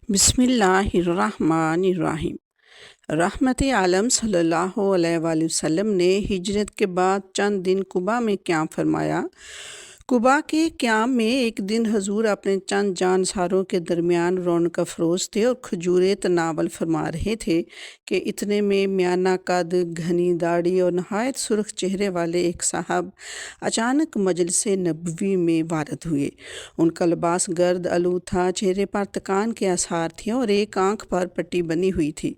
بسم اللہ الرحمن الرحیم۔ رحمت عالم صلی اللہ علیہ وآلہ وسلم نے ہجرت کے بعد چند دن قباء میں قیام فرمایا۔ قباء کے قیام میں ایک دن حضور اپنے چند جانساروں کے درمیان رونق افروز تھے اور کھجوریں تناول فرما رہے تھے کہ اتنے میں میانہ قد، گھنی داڑھی اور نہایت سرخ چہرے والے ایک صاحب اچانک مجلس نبوی میں وارد ہوئے۔ ان کا لباس گرد آلود تھا، چہرے پر تکان کے آثار تھے اور ایک آنکھ پر پٹی بنی ہوئی تھی۔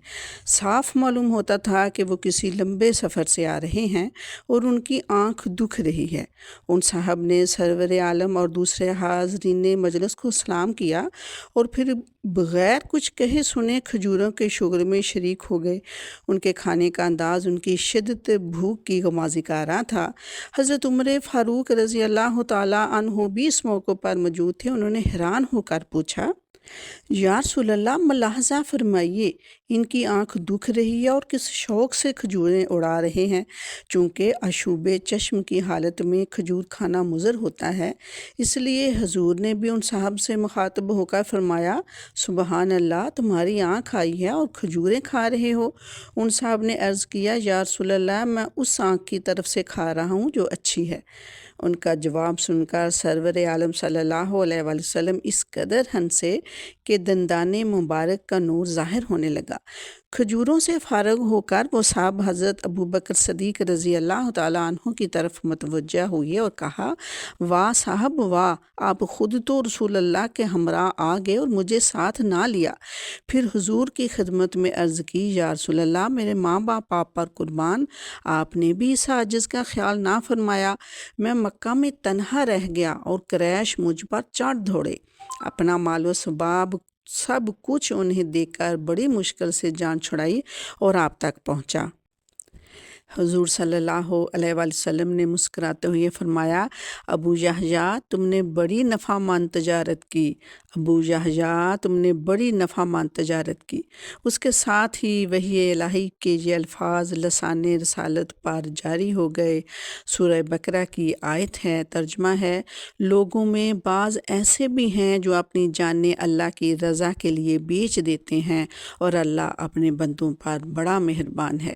صاف معلوم ہوتا تھا کہ وہ کسی لمبے سفر سے آ رہے ہیں اور ان کی آنکھ دکھ رہی ہے۔ ان صاحب نے سرور عالم اور دوسرے حاضرین مجلس کو سلام کیا اور پھر بغیر کچھ کہے سنے کھجوروں کے شغل میں شریک ہو گئے۔ ان کے کھانے کا انداز ان کی شدت بھوک کی غمازی کارا تھا۔ حضرت عمر فاروق رضی اللہ تعالیٰ عنہ بھی اس موقع پر موجود تھے۔ انہوں نے حیران ہو کر پوچھا، یا رسول اللہ، ملاحظہ فرمائیے، ان کی آنکھ دکھ رہی ہے اور کس شوق سے کھجوریں اڑا رہے ہیں؟ چونکہ آشوب چشم کی حالت میں کھجور کھانا مضر ہوتا ہے، اس لیے حضور نے بھی ان صاحب سے مخاطب ہو کر فرمایا، سبحان اللہ، تمہاری آنکھ آئی ہے اور کھجوریں کھا رہے ہو؟ ان صاحب نے عرض کیا، یا رسول اللہ، میں اس آنکھ کی طرف سے کھا رہا ہوں جو اچھی ہے۔ ان کا جواب سن کر سرور عالم صلی اللہ علیہ وآلہ وسلم اس قدر ہنسے کہ دندان مبارک کا نور ظاہر ہونے لگا۔ کھجوروں سے فارغ ہو کر وہ صاحب حضرت ابوبکر صدیق رضی اللہ تعالیٰ عنہ کی طرف متوجہ ہوئے اور کہا، واہ صاحب واہ، آپ خود تو رسول اللہ کے ہمراہ آ گئے اور مجھے ساتھ نہ لیا۔ پھر حضور کی خدمت میں عرض کی، یا رسول اللہ، میرے ماں باپ آپ پر قربان، آپ نے بھی اس عاجز کا خیال نہ فرمایا۔ میں مکہ میں تنہا رہ گیا اور قریش مجھ پر چڑھ دوڑے۔ اپنا مال و اسباب سب کچھ انہیں دے کر بڑی مشکل سے جان چھڑائی اور آپ تک پہنچا۔ حضور صلی اللہ علیہ وآلہ وسلم نے مسکراتے ہوئے فرمایا، ابو یحییٰ، تم نے بڑی نفع مند تجارت کی۔ ابو یحییٰ، تم نے بڑی نفع مند تجارت کی۔ اس کے ساتھ ہی وحی الہی کے یہ الفاظ لسان رسالت پر جاری ہو گئے۔ سورہ بقرہ کی آیت ہے، ترجمہ ہے، لوگوں میں بعض ایسے بھی ہیں جو اپنی جانیں اللہ کی رضا کے لیے بیچ دیتے ہیں اور اللہ اپنے بندوں پر بڑا مہربان ہے۔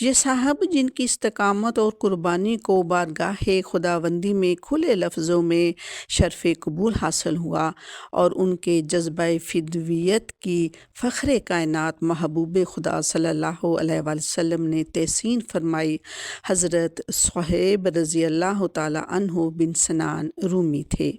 یہ صاحب جن کی استقامت اور قربانی کو بارگاہ خداوندی میں کھلے لفظوں میں شرف قبول حاصل ہوا اور ان کے جذبہ فدویت کی فخر کائنات محبوب خدا صلی اللہ علیہ وآلہ وسلم نے تحسین فرمائی، حضرت صہیب رضی اللہ تعالیٰ عنہ بن سنان رومی تھے۔